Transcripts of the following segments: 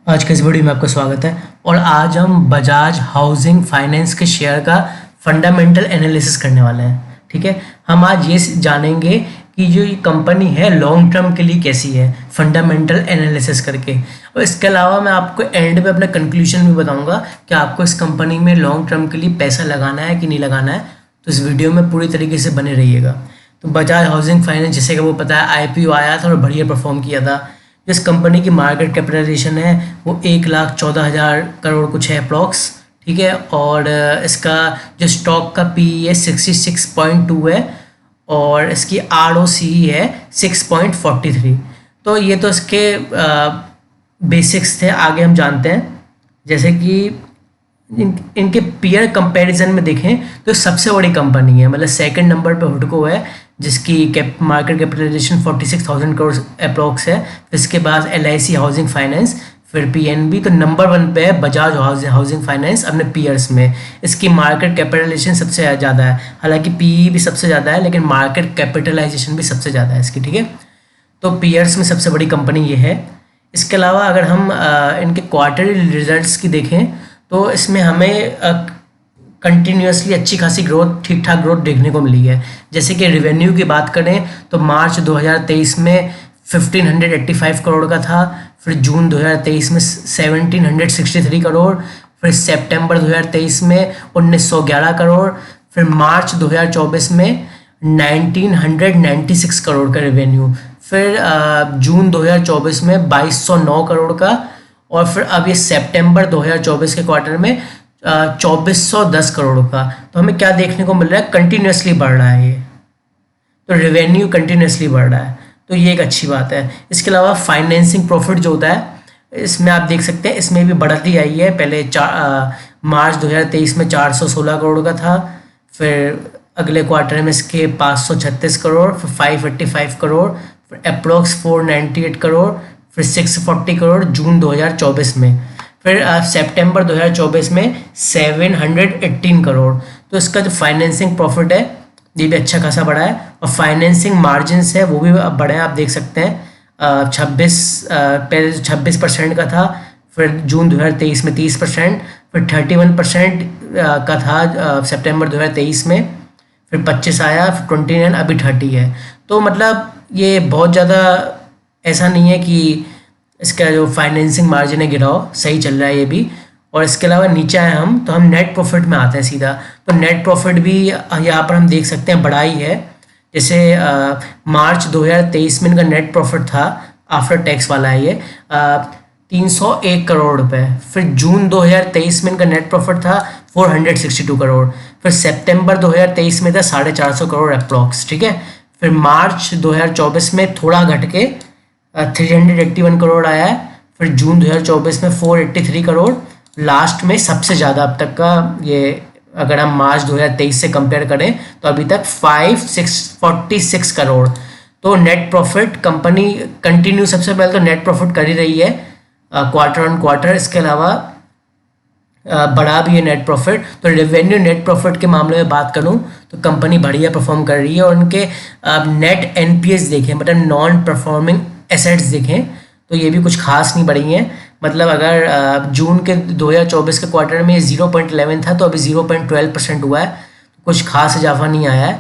आज के इस वीडियो में आपका स्वागत है। और आज हम बजाज हाउसिंग फाइनेंस के शेयर का फंडामेंटल एनालिसिस करने वाले हैं। ठीक है, हम आज ये जानेंगे कि जो ये कंपनी है लॉन्ग टर्म के लिए कैसी है, फंडामेंटल एनालिसिस करके। और इसके अलावा मैं आपको एंड में अपना कंक्लूजन भी बताऊंगा कि आपको इस कंपनी में लॉन्ग टर्म के लिए पैसा लगाना है कि नहीं लगाना है। तो इस वीडियो में पूरी तरीके से बने रहिएगा। तो बजाज हाउसिंग फाइनेंस, जैसे कि वो पता है, IPO आया था और बढ़िया परफॉर्म किया था। जिस कंपनी की मार्केट कैपिटलाइजेशन है वो 1,14,000 करोड़ कुछ है अप्रॉक्स। ठीक है, और इसका जो स्टॉक का PE है 66.2 है और इसकी ROCE है 6.43। तो ये तो इसके बेसिक्स थे। आगे हम जानते हैं, जैसे कि इनके पीयर कंपैरिजन में देखें तो सबसे बड़ी कंपनी है, मतलब सेकंड नंबर पे हुडको है जिसकी मार्केट कैपिटलाइजेशन 46,000 करोड़ अप्रॉक्स है। फिर इसके बाद LIC हाउसिंग फाइनेंस, फिर PNB। तो नंबर 1 पे है बजाज हाउसिंग फाइनेंस अपने पीयर्स में। इसकी मार्केट कैपिटलाइजेशन सबसे ज़्यादा है, हालांकि PE भी सबसे ज़्यादा है लेकिन मार्केट कैपिटलाइजेशन भी सबसे ज़्यादा है इसकी। ठीक है, तो पीयर्स में सबसे बड़ी कंपनी ये है। इसके अलावा अगर हम इनके क्वार्टरली रिजल्ट्स की देखें तो इसमें हमें कंटिन्यूसली अच्छी खासी ग्रोथ, ठीक ठाक ग्रोथ देखने को मिली है। जैसे कि रेवेन्यू की बात करें तो मार्च 2023 में 1585 करोड़ का था, फिर जून 2023 में 1763 करोड़, फिर सितंबर 2023 में 1911 करोड़, फिर मार्च 2024 में 1996 करोड़ का रेवेन्यू, फिर जून 2024 में 2209 करोड़ का, और फिर अब ये सितंबर 2024 के क्वार्टर में 2410 करोड़ का। तो हमें क्या देखने को मिल रहा है, कंटिन्यूसली बढ़ रहा है ये, तो रेवेन्यू कंटिन्यूसली बढ़ रहा है, तो ये एक अच्छी बात है। इसके अलावा फाइनेंसिंग प्रॉफिट जो होता है इसमें आप देख सकते हैं, इसमें भी बढ़ती आई है। पहले मार्च 2023 में 416 करोड़ का था, फिर अगले क्वार्टर में इसके 536 करोड़, फिर 585 करोड़, फिर अप्रोक्स 498 करोड़, फिर 640 करोड़ जून 2024 में, फिर सितंबर 2024 में 718 करोड़। तो इसका जो फाइनेंसिंग प्रॉफिट है ये भी अच्छा खासा बढ़ा है, और फाइनेंसिंग मार्जिन्स है वो भी बढ़े हैं। आप देख सकते हैं पहले 26% का था, फिर जून 2023 में 30%, फिर 31% का था सितंबर 2023 में, फिर 25 आया, फिर 29, अभी 30 है। तो मतलब ये बहुत ज़्यादा ऐसा नहीं है कि इसका जो फाइनेंसिंग मार्जिन है गिराओ, सही चल रहा है ये भी। और इसके अलावा नीचे आए हम तो हम नेट प्रॉफिट में आते हैं सीधा। तो नेट प्रॉफिट भी यहाँ पर हम देख सकते हैं बढ़ाई है। जैसे मार्च 2023 में इनका नेट प्रॉफिट था आफ्टर टैक्स वाला है ये 301 करोड़ रुपए, फिर जून 2023 में इनका नेट प्रॉफिट था 462 करोड़, फिर सितंबर 2023 में था 450 करोड़ अप्रॉक्स। ठीक है, फिर मार्च 2024 में थोड़ा घट के 381 करोड़ आया है, फिर जून 2024 में 483 करोड़, लास्ट में सबसे ज़्यादा अब तक का ये, अगर हम मार्च 2023 से कंपेयर करें तो अभी तक 546 करोड़। तो नेट प्रॉफिट कंपनी कंटिन्यू सबसे पहले तो नेट प्रॉफिट कर ही रही है क्वार्टर ऑन क्वार्टर। इसके अलावा बढ़ा भी है नेट प्रॉफिट। तो रेवेन्यू नेट प्रॉफिट के मामले में बात करूं तो कंपनी बढ़िया परफॉर्म कर रही है। और उनके नेट NPS देखें, मतलब नॉन परफॉर्मिंग एसेट्स देखें तो ये भी कुछ खास नहीं बढ़ी हैं। मतलब अगर जून के 2024 के क्वार्टर में 0.11 था तो अभी 0.12% हुआ है, तो कुछ खास इजाफा नहीं आया है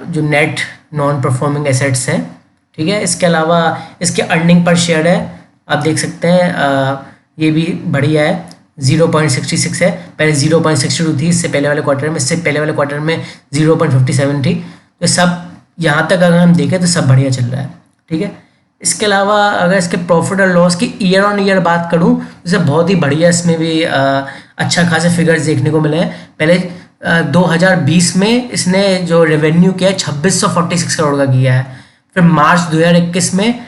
जो नेट नॉन परफॉर्मिंग एसेट्स हैं। ठीक है, इसके अलावा इसके अर्निंग पर शेयर है, आप देख सकते हैं ये भी बढ़िया है, 0.66 है। पहले 0.62 थी इससे पहले वाले क्वार्टर में, इससे पहले वाले क्वार्टर में 0.57 थी। तो सब यहाँ तक अगर हम देखें तो सब बढ़िया चल रहा है। ठीक है, इसके अलावा अगर इसके प्रॉफिट और लॉस की ईयर ऑन ईयर बात करूं तो इसे बहुत ही बढ़िया, इसमें भी अच्छा खासे फिगर्स देखने को मिले हैं। पहले 2020 में इसने जो रेवेन्यू किया है 2646 करोड़ का किया है, फिर मार्च 2021 में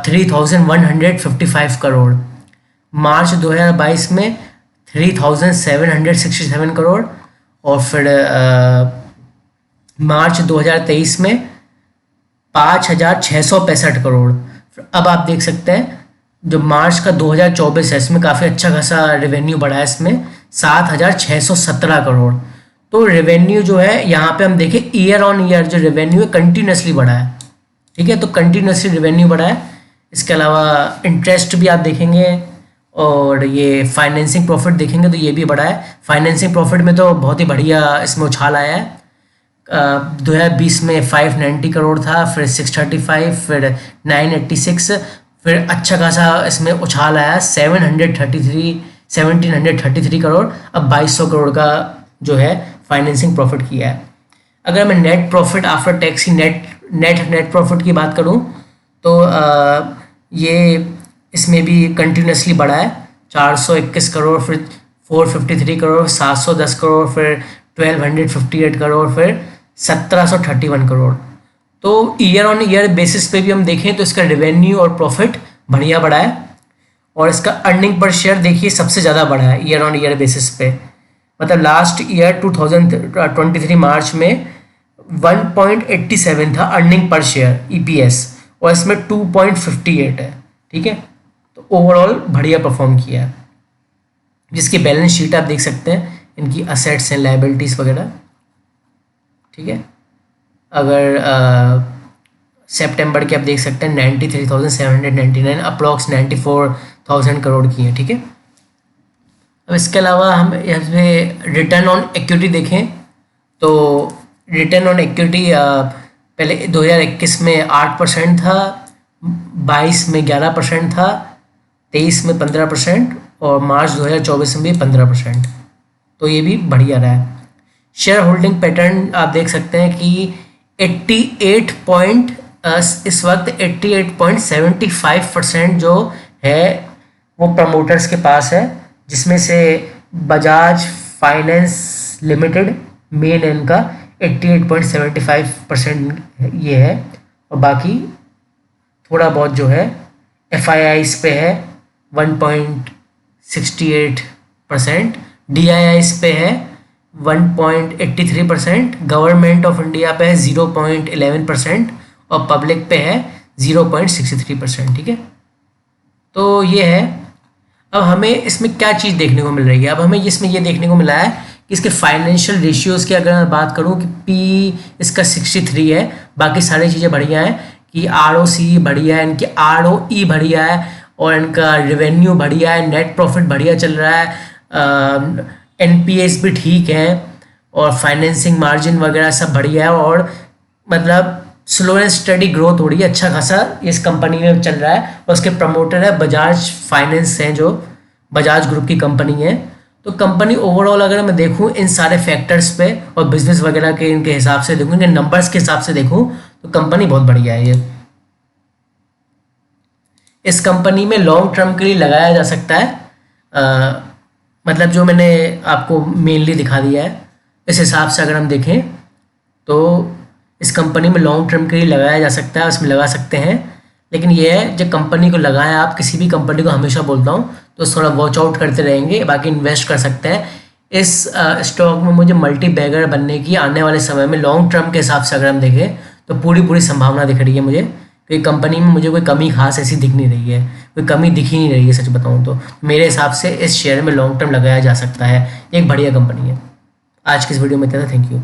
3155 करोड़, मार्च 2022 में 3767 करोड़, और फिर मार्च 2023 में 5665 करोड़। अब आप देख सकते हैं जो मार्च का 2024 है इसमें काफ़ी अच्छा खासा रेवेन्यू बढ़ा है, इसमें 7617 करोड़। तो रेवेन्यू जो है यहाँ पे हम देखें ईयर ऑन ईयर जो रेवेन्यू है कंटिन्यूसली बढ़ा है। ठीक है, तो कंटिन्यूसली रेवेन्यू बढ़ा है। इसके अलावा इंटरेस्ट भी आप देखेंगे और ये फाइनेंसिंग प्रॉफिट देखेंगे तो ये भी बढ़ा है। फाइनेंसिंग प्रॉफिट में तो बहुत ही बढ़िया इसमें उछाल आया है। 2020 में 590 करोड़ था, फिर 635, फिर 986, फिर अच्छा खासा इसमें उछाल आया 1733 करोड़, अब 2200 करोड़ का जो है फाइनेंसिंग प्रॉफिट किया है। अगर मैं नेट प्रॉफिट आफ्टर टैक्स की नेट प्रॉफिट की बात करूं तो ये इसमें भी कंटिन्यूसली बढ़ा है। 421 करोड़, फिर 453 करोड़, 710 करोड़, फिर 1258 करोड़, फिर 1731 करोड़। तो ईयर ऑन ईयर बेसिस पे भी हम देखें तो इसका रेवेन्यू और प्रॉफिट बढ़िया बढ़ा है, और इसका अर्निंग पर शेयर देखिए सबसे ज़्यादा बढ़ा है ईयर ऑन ईयर बेसिस पे। मतलब लास्ट ईयर 2023 मार्च में 1.87 था अर्निंग पर शेयर EPS, और इसमें 2.58 है। ठीक है, तो ओवरऑल बढ़िया परफॉर्म किया है। जिसकी बैलेंस शीट आप देख सकते हैं, इनकी असेट्स एंड लायबिलिटीज़ वगैरह। ठीक है, अगर सितंबर के आप देख सकते हैं 93,799, अप्रॉक्स 94,000 करोड़ की है। ठीक है, अब इसके अलावा हम यहाँ पे रिटर्न ऑन इक्विटी देखें तो रिटर्न ऑन इक्विटी पहले 2021 में 8% था, 22 में 11% था, 23 में 15%, और मार्च 2024 में भी 15%। तो ये भी बढ़िया रहा है। शेयर होल्डिंग पैटर्न आप देख सकते हैं कि 88 इस वक्त 88.75% जो है वो प्रमोटर्स के पास है, जिसमें से बजाज फाइनेंस लिमिटेड मेन इनका 88.75% ये है, और बाकी थोड़ा बहुत जो है FIIs पे है 1.68%, DIIs पे है 1.83%, गवर्नमेंट ऑफ इंडिया पे है 0.11%, और पब्लिक पे है 0.63%। ठीक है, तो ये है। अब हमें इसमें क्या चीज़ देखने को मिल रही है? अब हमें इसमें ये देखने को मिला है कि इसके फाइनेंशियल रेशियोज की अगर मैं बात करूं कि P इसका 63 है, बाकी सारी चीज़ें बढ़िया हैं, कि ROC बढ़िया है, इनकी ROE बढ़िया है, और इनका रेवेन्यू बढ़िया है, नेट प्रॉफिट बढ़िया चल रहा है, NPS भी ठीक है, और फाइनेंसिंग मार्जिन वगैरह सब बढ़िया है, और मतलब स्लो एंड स्टडी ग्रोथ हो रही है, अच्छा खासा इस कंपनी में चल रहा है। और उसके प्रमोटर है बजाज फाइनेंस हैं, जो बजाज ग्रुप की कंपनी है। तो कंपनी ओवरऑल अगर मैं देखूं इन सारे फैक्टर्स पे और बिजनेस वगैरह के इनके हिसाब से देखूं, इनके नंबर्स के हिसाब से देखूं, तो कंपनी बहुत बढ़िया है ये। इस कंपनी में लॉन्ग टर्म के लिए लगाया जा सकता है, मतलब जो मैंने आपको मेनली दिखा दिया है इस हिसाब से अगर हम देखें तो इस कंपनी में लॉन्ग टर्म के लिए लगाया जा सकता है, उसमें लगा सकते हैं। लेकिन ये है, जब कंपनी को लगाएं, आप किसी भी कंपनी को हमेशा बोलता हूँ तो थोड़ा वॉच आउट करते रहेंगे, बाकी इन्वेस्ट कर सकते हैं इस स्टॉक में। मुझे मल्टी बैगर बनने की आने वाले समय में लॉन्ग टर्म के हिसाब से अगर हम देखें तो पूरी संभावना दिख रही है मुझे, क्योंकि कंपनी में मुझे कोई कमी खास ऐसी दिख नहीं रही है, कोई कमी दिख ही नहीं रही है सच बताऊँ तो। मेरे हिसाब से इस शेयर में लॉन्ग टर्म लगाया जा सकता है, एक बढ़िया कंपनी है। आज की इस वीडियो में इतना था, थैंक यू।